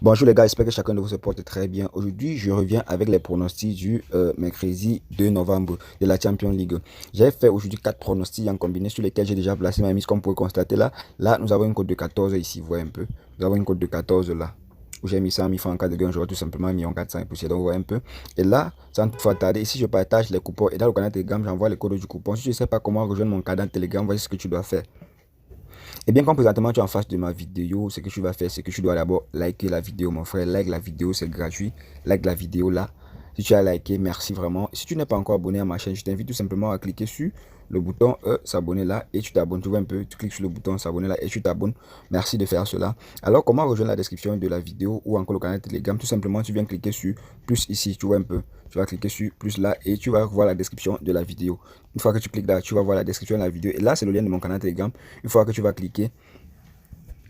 Bonjour les gars, j'espère que chacun de vous se porte très bien. Aujourd'hui, je reviens avec les pronostics du mercredi 2 novembre de la Champions League. J'ai fait aujourd'hui 4 pronostics en combiné sur lesquels j'ai déjà placé ma mise comme vous pouvez constater là. Là, nous avons une cote de 14 ici, vous voyez un peu. Nous avons une cote de 14 là. Où j'ai mis 100 000 francs en cas de gain, j'aurais tout simplement mis en 400 et poussière. Donc, vous voyez un peu. Et là, sans toutefois tarder, ici je partage les coupons. Et dans le canal Telegram, j'envoie les codes du coupon. Si tu ne sais pas comment rejoindre mon canal Telegram, voici ce que tu dois faire. Et bien, comme présentement tu es en face de ma vidéo, ce que tu vas faire, c'est que tu dois d'abord liker la vidéo, mon frère. Like la vidéo, c'est gratuit. Like la vidéo là. Si tu as liké, merci vraiment. Si tu n'es pas encore abonné à ma chaîne, je t'invite tout simplement à cliquer sur le bouton s'abonner là et tu t'abonnes. Tu vois un peu, tu cliques sur le bouton s'abonner là et tu t'abonnes. Merci de faire cela. Alors, comment rejoindre la description de la vidéo ou encore le canal Telegram? Tout simplement, tu viens cliquer sur plus ici, tu vois un peu. Tu vas cliquer sur plus là et tu vas voir la description de la vidéo. Une fois que tu cliques là, tu vas voir la description de la vidéo. Et là, c'est le lien de mon canal Telegram. Une fois que tu vas cliquer,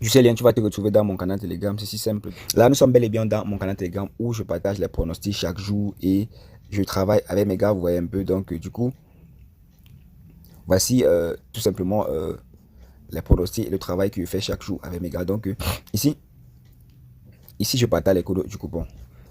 tu sais, lien, tu vas te retrouver dans mon canal Telegram, c'est si simple. Là, nous sommes bel et bien dans mon canal Telegram où je partage les pronostics chaque jour et je travaille avec mes gars, vous voyez un peu. Donc, du coup, voici tout simplement les pronostics et le travail que je fais chaque jour avec mes gars. Donc, ici, je partage les codes du coupon.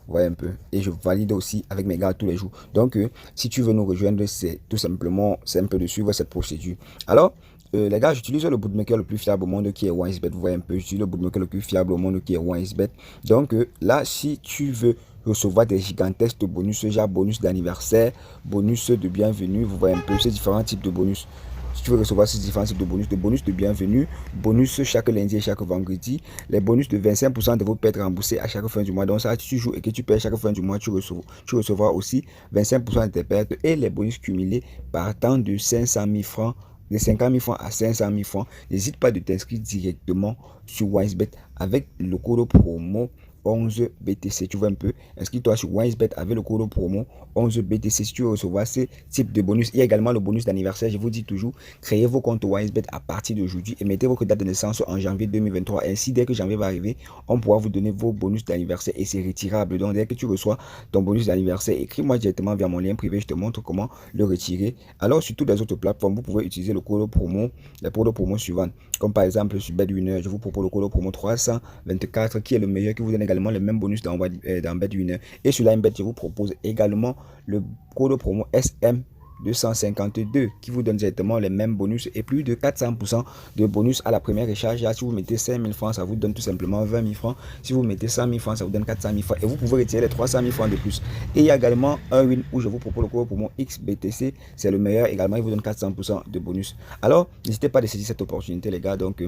Vous voyez un peu. Et je valide aussi avec mes gars tous les jours. Donc, si tu veux nous rejoindre, c'est tout simplement simple de suivre cette procédure. Alors, les gars, j'utilise le bookmaker le plus fiable au monde qui est WiseBet. Vous voyez un peu, j'utilise le bookmaker le plus fiable au monde qui est WiseBet. Donc, là, si tu veux recevoir des gigantesques bonus, genre bonus d'anniversaire, bonus de bienvenue, vous voyez un peu ces différents types de bonus. Si tu veux recevoir ces différents types de bonus de bienvenue, bonus chaque lundi et chaque vendredi, les bonus de 25% de vos pertes remboursées à chaque fin du mois. Donc ça, si tu joues et que tu perds chaque fin du mois, tu recevras aussi 25% de tes pertes et les bonus cumulés partant de 500 000 francs de 50 000 francs à 500 000 francs. N'hésite pas de t'inscrire directement sur WiseBet avec le code promo 11BTC. Tu vois un peu, inscris-toi sur WiseBet avec le code promo 11BTC si tu veux recevoir ce type de bonus. Il y a également le bonus d'anniversaire. Je vous dis toujours, créez vos comptes WiseBet à partir d'aujourd'hui et mettez votre date de naissance en janvier 2023. Ainsi, dès que janvier va arriver, on pourra vous donner vos bonus d'anniversaire et c'est retirable. Donc, dès que tu reçois ton bonus d'anniversaire, écris-moi directement via mon lien privé. Je te montre comment le retirer. Alors, sur toutes les autres plateformes, vous pouvez utiliser le code promo, les codes promo suivants. Comme par exemple, sur BetWinner, je vous propose le code promo 324 qui est le meilleur, qui vous donne également le même bonus dans BetWinner. Et sur LineBet, je vous propose également le code promo SM252 qui vous donne directement les mêmes bonus et plus de 400% de bonus à la première recharge. Là, si vous mettez 5 000 francs, ça vous donne tout simplement 20 000 francs. Si vous mettez 100 000 francs, ça vous donne 400 000 francs et vous pouvez retirer les 300 000 francs de plus. Et il y a également un win où je vous propose le code promo XBTC. C'est le meilleur également, il vous donne 400% de bonus. Alors, n'hésitez pas à saisir cette opportunité, les gars. Donc,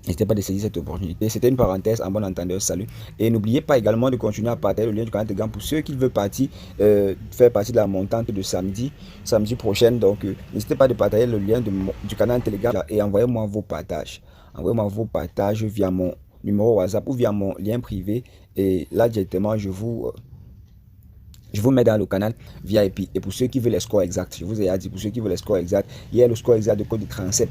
n'hésitez pas de saisir cette opportunité. C'était une parenthèse en bon entendeur. Salut. Et n'oubliez pas également de continuer à partager le lien du canal Telegram pour ceux qui veulent faire partie de la montante de samedi prochaine. Donc, n'hésitez pas de partager le lien du canal Telegram et envoyez-moi vos partages. Envoyez-moi vos partages via mon numéro WhatsApp ou via mon lien privé. Et là, directement, je vous mets dans le canal VIP. Et pour ceux qui veulent les scores exacts, je vous ai dit, pour ceux qui veulent les scores exacts, il y a le score exact de code de 37.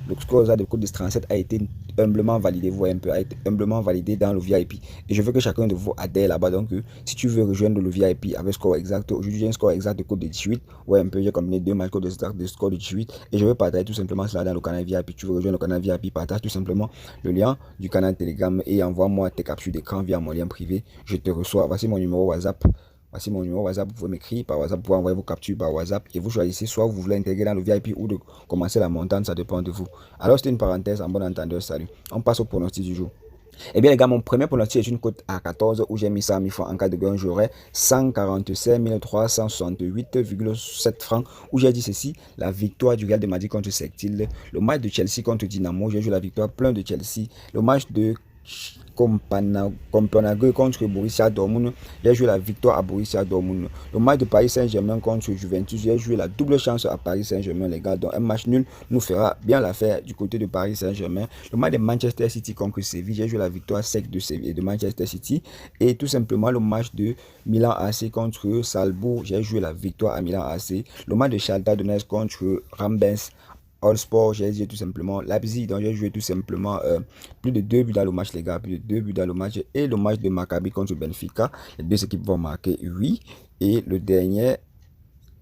Le score de code de 37 a été humblement validé, vous voyez un peu, a été humblement validé dans le VIP. Et je veux que chacun de vous adhère là-bas. Donc, si tu veux rejoindre le VIP avec score exact, aujourd'hui j'ai un score exact de code de 18. Ouais, un peu, j'ai combiné deux matchs de score de 18. Et je vais partager tout simplement cela dans le canal VIP. Tu veux rejoindre le canal VIP, partage tout simplement le lien du canal Telegram et envoie-moi tes captures d'écran via mon lien privé. Je te reçois. Voici mon numéro WhatsApp. Voici mon numéro WhatsApp, vous pouvez m'écrire par WhatsApp, vous pouvez envoyer vos captures par WhatsApp et vous choisissez soit vous voulez intégrer dans le VIP ou de commencer la montante, ça dépend de vous. Alors c'était une parenthèse en bon entendeur, salut. On passe au pronostic du jour. Eh bien les gars, mon premier pronostic est une cote à 14 où j'ai mis 100 000 francs en cas de gain, j'aurai 145 368,7 francs où j'ai dit ceci, la victoire du Real de Madrid contre Sectil, le match de Chelsea contre Dynamo, j'ai joué la victoire plein de Chelsea, le match de Copenhague contre Borussia Dortmund, j'ai joué la victoire à Borussia Dortmund. Le match de Paris Saint-Germain contre Juventus, j'ai joué la double chance à Paris Saint-Germain, les gars. Donc un match nul nous fera bien l'affaire du côté de Paris Saint-Germain. Le match de Manchester City contre Séville, j'ai joué la victoire sec de Séville et de Manchester City. Et tout simplement le match de Milan AC contre Salzbourg, j'ai joué la victoire à Milan AC. Le match de Shakhtar Donetsk contre Rambens All Sport, j'ai dit tout simplement Leipzig, donc j'ai joué tout simplement plus de 2 buts dans le match, les gars, plus de 2 buts dans le match. Et le match de Maccabi contre Benfica, les deux équipes vont marquer 8. Et le dernier,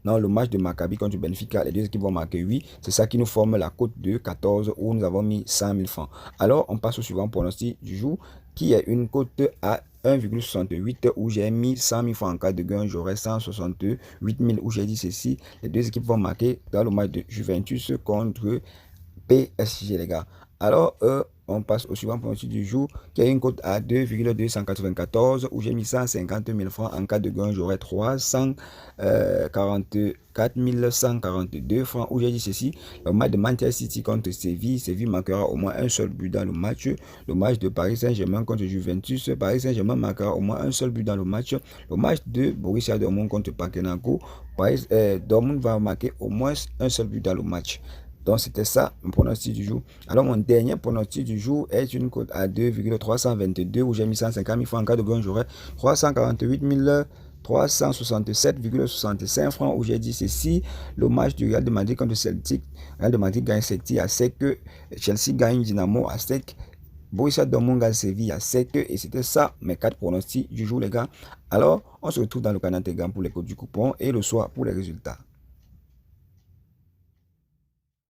non, le match de Maccabi contre Benfica, les deux équipes vont marquer 8. C'est ça qui nous forme la cote de 14 où nous avons mis 100 000 francs. Alors, on passe au suivant pronostic du jour qui est une cote à 1,68 où j'ai mis 100 000 francs en cas de gain, j'aurai 168 000 où j'ai dit ceci. Les deux équipes vont marquer dans le match de Juventus contre PSG, les gars. Alors, on passe au suivant pronostic du jour, qui a une cote à 2,294, où j'ai mis 150 000 francs. En cas de gain, j'aurai 344 142 francs, où j'ai dit ceci. Le match de Manchester City contre Séville. Séville marquera au moins un seul but dans le match. Le match de Paris Saint-Germain contre Juventus. Paris Saint-Germain marquera au moins un seul but dans le match. Le match de Borussia Dortmund contre Panathinaikos. Dortmund va marquer au moins un seul but dans le match. Donc, c'était ça, mon pronostic du jour. Alors, mon dernier pronostic du jour est une cote à 2,322 où j'ai mis 150 000 francs. En cas de gain, j'aurai 348 367,65 francs où j'ai dit ceci. Le match du Real de Madrid contre Celtic. Real de Madrid gagne Celtic à sec. Chelsea gagne Dynamo à sec. Borussia Dortmund gagne Séville à sec. Et c'était ça, mes 4 pronostics du jour, les gars. Alors, on se retrouve dans le canal Telegram pour les codes du coupon et le soir pour les résultats.